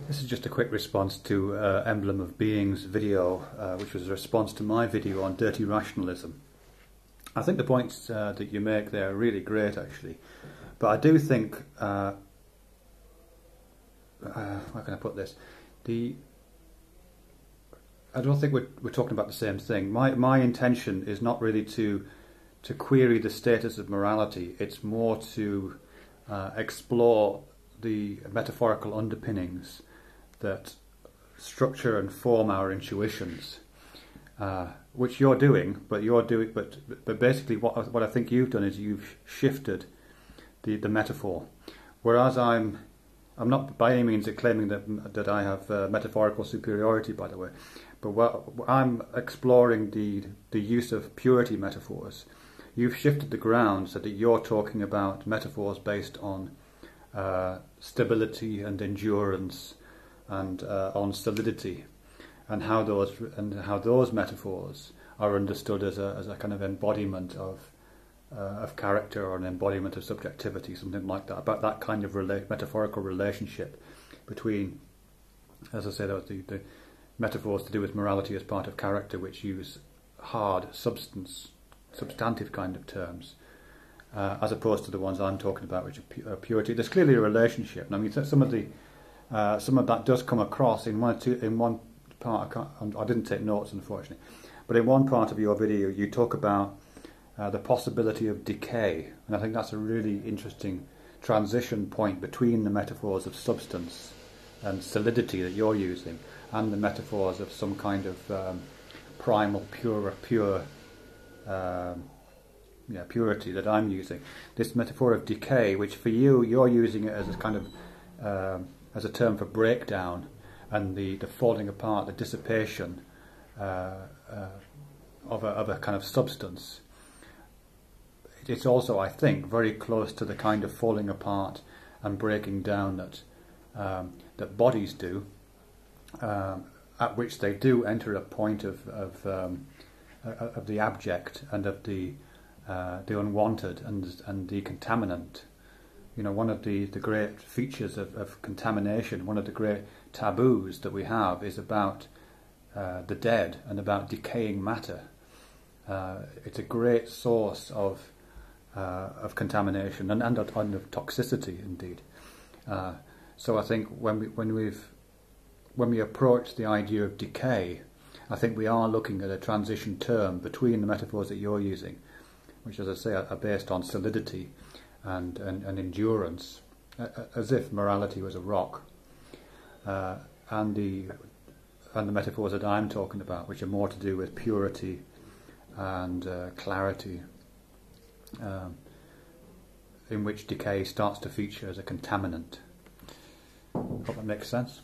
This is just a quick response to emblemOfbeing's video, which was a response to my video on dirty rationalism. I think the points that you make there are really great, actually. But I do think, how can I put this? I don't think we're talking about the same thing. My intention is not really to query the status of morality. It's more to explore the metaphorical underpinnings that structure and form our intuitions, which you're doing. But basically, what I think you've done is you've shifted the metaphor. Whereas I'm not by any means claiming that I have metaphorical superiority, by the way. But I'm exploring the use of purity metaphors. You've shifted the ground so that you're talking about metaphors based on stability and endurance and on solidity, and how those metaphors are understood as a kind of embodiment of character, or an embodiment of subjectivity, something like that. About that kind of metaphorical relationship between, as I said, the metaphors to do with morality as part of character, which use hard, substantive kind of terms, as opposed to the ones I'm talking about, which are purity. There's clearly a relationship, and I mean some of that does come across in one part. I didn't take notes, unfortunately, but in one part of your video you talk about the possibility of decay, and I think that's a really interesting transition point between the metaphors of substance and solidity that you're using, and the metaphors of some kind of primal, purity that I'm using. This metaphor of decay, which for you're using it as a kind of as a term for breakdown, and the falling apart, the dissipation of a kind of substance. It's also, I think, very close to the kind of falling apart and breaking down that bodies do, at which they do enter a point of the abject and of the unwanted and the contaminant. You know, one of the great features of contamination, one of the great taboos that we have, is about the dead and about decaying matter. It's a great source of contamination and of toxicity, indeed. So I think when we approach the idea of decay, I think we are looking at a transition term between the metaphors that you're using, which, as I say, are based on solidity and endurance, as if morality was a rock, and the metaphors that I'm talking about, which are more to do with purity and clarity, in which decay starts to feature as a contaminant. Hope that makes sense.